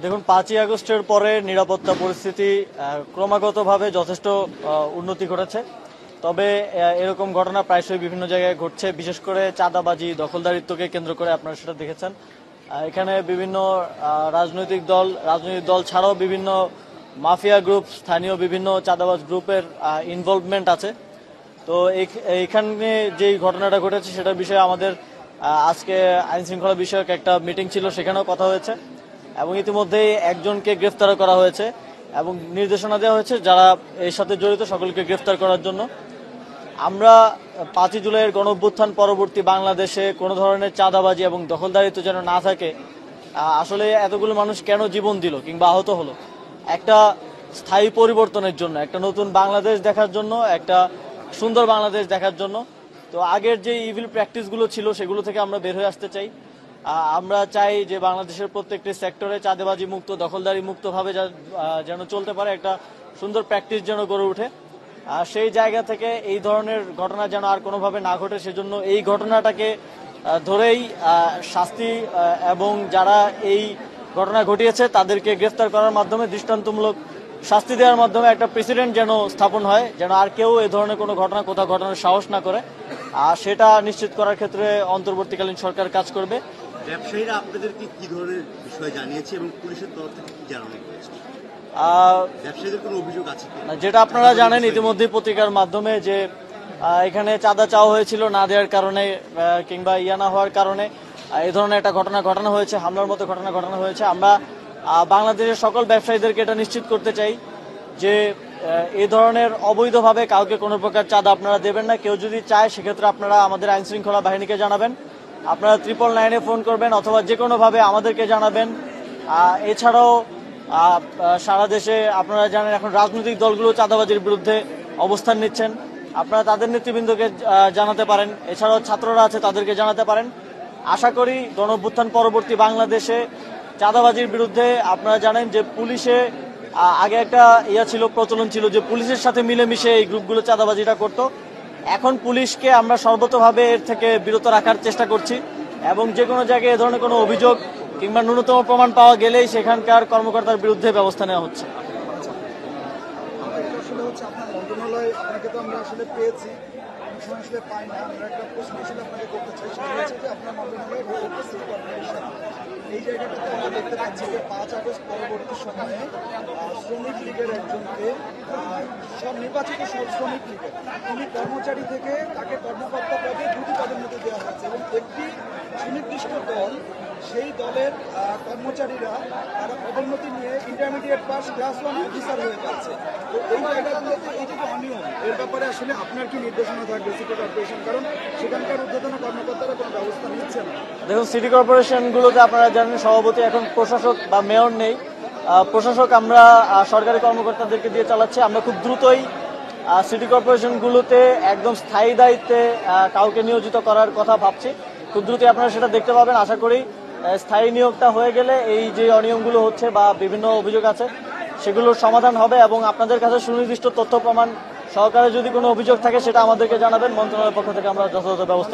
দেখুন 5ই আগস্টের পরে নিরাপত্তা পরিস্থিতি ক্রমাগতভাবে যথেষ্ট উন্নতি ঘটেছে। তবে এরকম ঘটনা প্রায়শই বিভিন্ন জায়গায় ঘটছে, বিশেষ করে চাঁদাবাজি দখলদারিত্বকে কেন্দ্র করে আপনারা সেটা দেখেছেন। এখানে বিভিন্ন রাজনৈতিক দল ছাড়াও বিভিন্ন মাফিয়া গ্রুপ, স্থানীয় বিভিন্ন চাঁদাবাজ গ্রুপের ইনভলভমেন্ট আছে। তো এইখানে যেই ঘটনাটা ঘটেছে সেটার বিষয়ে আমাদের আজকে আইন শৃঙ্খলা বিষয়ক একটা মিটিং ছিল, সেখানেও কথা হয়েছে এবং ইতিমধ্যেই একজনকে গ্রেফতার করা হয়েছে এবং নির্দেশনা দেওয়া হয়েছে যারা এর সাথে জড়িত সকলকে গ্রেফতার করার জন্য। আমরা 5ই জুলাইয়ের গণঅভ্যুত্থান পরবর্তী বাংলাদেশে কোনো ধরনের চাঁদাবাজি এবং দখলদারিত্ব যেন না থাকে। আসলে এতগুলো মানুষ কেন জীবন দিল কিংবা আহত হলো? একটা স্থায়ী পরিবর্তনের জন্য, একটা নতুন বাংলাদেশ দেখার জন্য, একটা সুন্দর বাংলাদেশ দেখার জন্য। তো আগের যে ইভিল প্র্যাকটিসগুলো ছিল সেগুলো থেকে আমরা বের হয়ে আসতে চাই। আমরা চাই যে বাংলাদেশের প্রত্যেকটি সেক্টরে চাঁদাবাজি মুক্ত, দখলদারি মুক্তভাবে যেন চলতে পারে, একটা সুন্দর প্র্যাকটিস যেন গড়ে ওঠে। সেই জায়গা থেকে এই ধরনের ঘটনা যেন আর কোনোভাবে না ঘটে, সেজন্য এই ঘটনাটাকে ধরেই শাস্তি এবং যারা এই ঘটনা ঘটিয়েছে তাদেরকে গ্রেফতার করার মাধ্যমে দৃষ্টান্তমূলক শাস্তি দেওয়ার মাধ্যমে একটা প্রেসিডেন্ট যেন স্থাপন হয়, যেন আর কেউ এই ধরনের কোনো ঘটনা কোথাও ঘটানোর সাহস না করে। আর সেটা নিশ্চিত করার ক্ষেত্রে অন্তর্বর্তীকালীন সরকার কাজ করবে। ব্যবসায়ীরা আপনাদেরকে কি ধরনের বিষয় জানিয়েছে এবং পুলিশের তরফ থেকে কি জানানো হয়েছে? ব্যবসায়ীদের কোনো অভিযোগ আছে? যেটা আপনারা জানেন ইতিমধ্যেই পত্রিকার মাধ্যমে যে এখানে চাঁদা চাওয়া হয়েছিল, না দেওয়ার কারণে কিংবা না হওয়ার কারণে এই ধরনের একটা ঘটনা ঘটানো হয়েছে, হামলার মতো ঘটনা ঘটানো হয়েছে। আমরা বাংলাদেশের সকল ব্যবসায়ীদেরকে এটা নিশ্চিত করতে চাই যে এই ধরনের অবৈধভাবে কাউকে কোনো প্রকার চাঁদা আপনারা দেবেন না। কেউ যদি চায় সেক্ষেত্রে আপনারা আমাদের আইন শৃঙ্খলা বাহিনীকে জানাবেন, আপনারা 999-এ ফোন করবেন অথবা যে কোনোভাবে আমাদেরকে জানাবেন। এছাড়াও সারা দেশে আপনারা জানেন এখন রাজনৈতিক দলগুলো চাঁদাবাজির বিরুদ্ধে অবস্থান নিচ্ছেন, আপনারা তাদের নেতৃবৃন্দকে জানাতে পারেন। এছাড়াও ছাত্ররা আছে, তাদেরকে জানাতে পারেন। আশা করি গণঅভ্যুত্থান পরবর্তী বাংলাদেশে চাঁদাবাজির বিরুদ্ধে আপনারা জানেন যে পুলিশে আগে একটা প্রচলন ছিল যে পুলিশের সাথে মিলেমিশে এই গ্রুপগুলো চাঁদাবাজিটা করত। এখন পুলিশকে আমরা সর্বতভাবে এর থেকে বিরত রাখার চেষ্টা করছি এবং যে কোনো জায়গায় এ ধরনের কোনো অভিযোগ কিংবা ন্যূনতম প্রমাণ পাওয়া গেলেই সেখানকার কর্মকর্তার বিরুদ্ধে ব্যবস্থা নেওয়া হচ্ছে। এই জায়গাটাতে আমরা দেখতে পাচ্ছি যে 5 আগস্ট পরবর্তী সময়ে শ্রমিক লীগের একজনকে নির্বাচিত শ্রমিক লীগের তিনি কর্মচারী থেকে তাকে কর্মকর্তা পদে 2টি পদোন্নতি দেওয়া হয়েছে এবং একটি সুনির্দিষ্ট দল, সেই দলের কর্মচারীরা তারা পদোন্নতি নিয়ে ইন্টারমিডিয়েট পাস ক্লাস 1 অফিসার হয়ে যাচ্ছে। তো এই জায়গাগুলোতে এই যে অনিয়ম, এর ব্যাপারে আসলে আপনার কি নির্দেশনা থাকবে সিটি কর্পোরেশন, কারণ সেখানকার ঊর্ধ্বতন কর্মকর্তারা কোনো ব্যবস্থা নিচ্ছে না? দেখুন, সিটি কর্পোরেশনগুলোতে আপনারা জানেন সভাপতি এখন প্রশাসক বা মেয়র নেই। প্রশাসক আমরা সরকারি কর্মকর্তাদেরকে দিয়ে চালাচ্ছি। আমরা খুব দ্রুতই সিটি কর্পোরেশনগুলোতে একদম স্থায়ী দায়িত্বে কাউকে নিয়োজিত করার কথা ভাবছি। খুব দ্রুতই আপনারা সেটা দেখতে পাবেন। আশা করি স্থায়ী নিয়োগটা হয়ে গেলে এই যে অনিয়মগুলো হচ্ছে বা বিভিন্ন অভিযোগ আছে সেগুলোর সমাধান হবে এবং আপনাদের কাছে সুনির্দিষ্ট তথ্য প্রমাণ সহকারে যদি কোনো অভিযোগ থাকে সেটা আমাদেরকে জানাবেন। মন্ত্রণালয়ের পক্ষ থেকে আমরা যথাযথ ব্যবস্থা